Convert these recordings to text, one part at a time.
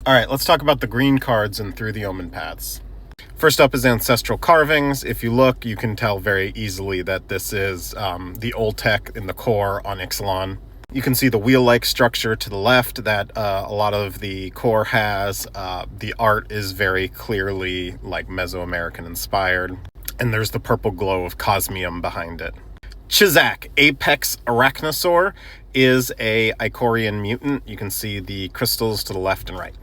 Alright, let's talk about the green cards and Through the Omenpaths. First up is Ancestral Carvings. If you look, you can tell very easily that this is the old tech in the core on Ixalan. You can see the wheel-like structure to the left that a lot of the core has. The art is very clearly like Mesoamerican inspired. And there's the purple glow of Cosmium behind it. Chizak, Apex Arachnosaur, is a Icorian mutant. You can see the crystals to the left and right.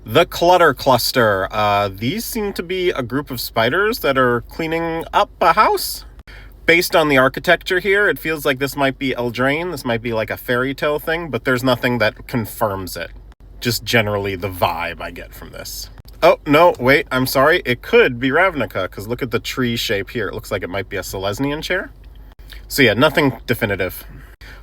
The Clutter Cluster. These seem to be a group of spiders that are cleaning up a house. Based on the architecture here, it feels like this might be Eldraine. This might be like a fairy tale thing, but there's nothing that confirms it. Just generally the vibe I get from this. Oh, no, wait, I'm sorry. It could be Ravnica, because look at the tree shape here. It looks like it might be a Selesnian chair. So yeah, nothing definitive.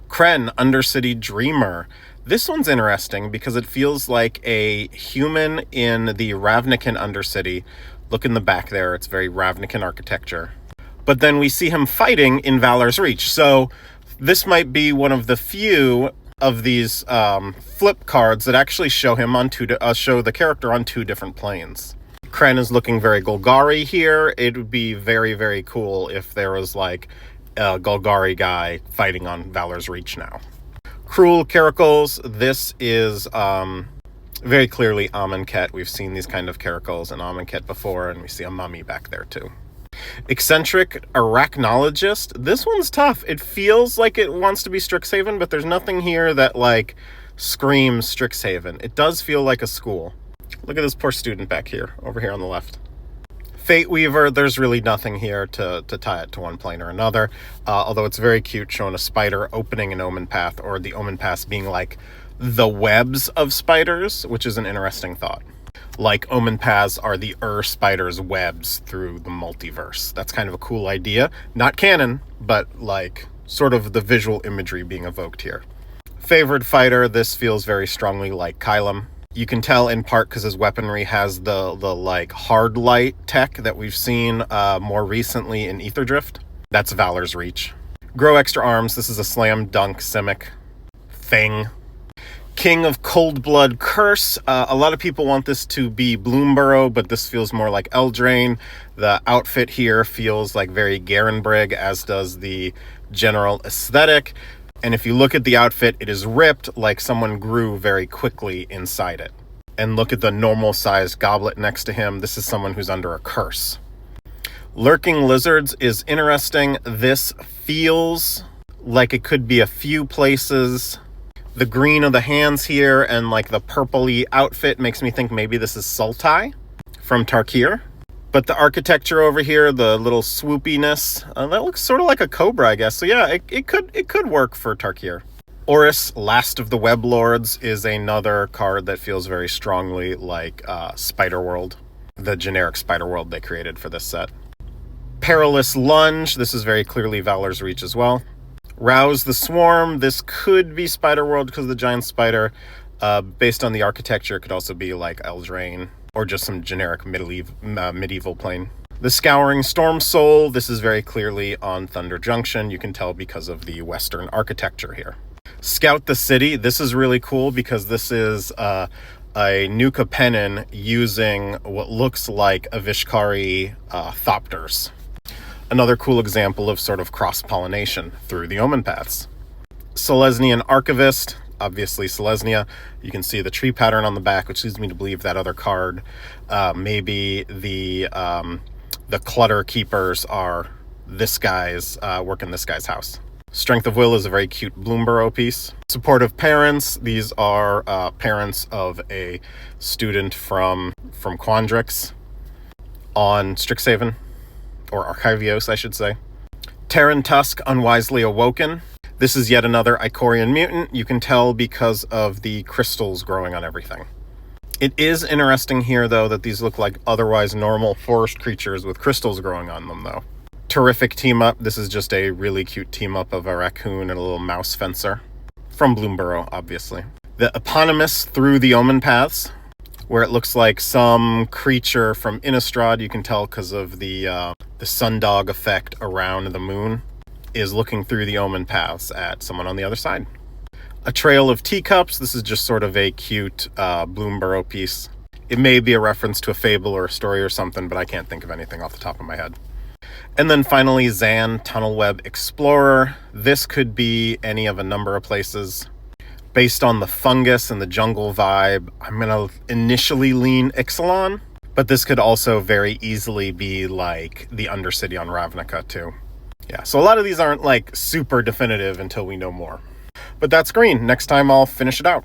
Kren, Undercity Dreamer. This one's interesting because it feels like a human in the Ravnican Undercity. Look in the back there, it's very Ravnican architecture. But then we see him fighting in Valor's Reach. So this might be one of the few of these flip cards that actually show him on show the character on two different planes. Kren is looking very Golgari here. It would be very, very cool if there was like a Golgari guy fighting on Valor's Reach now. Cruel Caracals. This is very clearly Omenpaths. We've seen these kind of Caracals in Omenpaths before, and we see a mummy back there too. Eccentric Arachnologist. This one's tough. It feels like it wants to be Strixhaven, but there's nothing here that like screams Strixhaven. It does feel like a school. Look at this poor student back here, over here on the left. Fate Weaver, there's really nothing here to tie it to one plane or another, although it's very cute showing a spider opening an Omenpath, or the Omenpaths being like the webs of spiders, which is an interesting thought. Like Omenpaths are the spiders' webs through the multiverse. That's kind of a cool idea. Not canon, but like sort of the visual imagery being evoked here. Favored Fighter, this feels very strongly like Kylum. You can tell in part because his weaponry has the like hard light tech that we've seen more recently in Aetherdrift. That's Valor's Reach. Grow Extra Arms. This is a slam dunk Simic thing. King of Cold Blood Curse. A lot of people want this to be Bloomburrow, but this feels more like Eldraine. The outfit here feels like very Garenbrig, as does the general aesthetic. And if you look at the outfit, it is ripped like someone grew very quickly inside it. And look at the normal-sized goblet next to him. This is someone who's under a curse. Lurking Lizards is interesting. This feels like it could be a few places. The green of the hands here and like the purpley outfit makes me think maybe this is Sultai from Tarkir. But the architecture over here, the little swoopiness, that looks sort of like a cobra, I guess. So yeah, it could work for Tarkir. Oris, Last of the Web Lords, is another card that feels very strongly like Spider-World, the generic Spider-World they created for this set. Perilous Lunge, this is very clearly Valor's Reach as well. Rouse the Swarm, this could be Spider-World because of the giant spider. Based on the architecture, it could also be like Eldraine, or just some generic medieval plane. The Scouring Storm Soul, this is very clearly on Thunder Junction. You can tell because of the Western architecture here. Scout the City, this is really cool because this is a Nuka Pennon using what looks like Avishkari Thopters. Another cool example of sort of cross-pollination through the Omenpaths. Selesnian Archivist, obviously Selesnya. You can see the tree pattern on the back, which leads me to believe that other card, maybe the Clutter Keepers are this guy's, working this guy's house. Strength of Will is a very cute Bloomburrow piece. Supportive Parents, these are parents of a student from Quandrix on Strixhaven, or Archivios, I should say. Terran Tusk, Unwisely Awoken. This is yet another Icorian mutant. You can tell because of the crystals growing on everything. It is interesting here, though, that these look like otherwise normal forest creatures with crystals growing on them, though. Terrific team-up. This is just a really cute team-up of a raccoon and a little mouse fencer. From Bloomburrow, obviously. The Eponymous Through the Omenpaths, where it looks like some creature from Innistrad, you can tell because of the sundog effect around the moon, is looking through the Omenpaths at someone on the other side. A Trail of Teacups. This is just sort of a cute Bloomborough piece. It may be a reference to a fable or a story or something, but I can't think of anything off the top of my head. And then finally, Zan Tunnelweb Explorer. This could be any of a number of places. Based on the fungus and the jungle vibe, I'm going to initially lean Ixalan, but this could also very easily be like the Undercity on Ravnica too. Yeah, so a lot of these aren't like super definitive until we know more. But that's green. Next time I'll finish it out.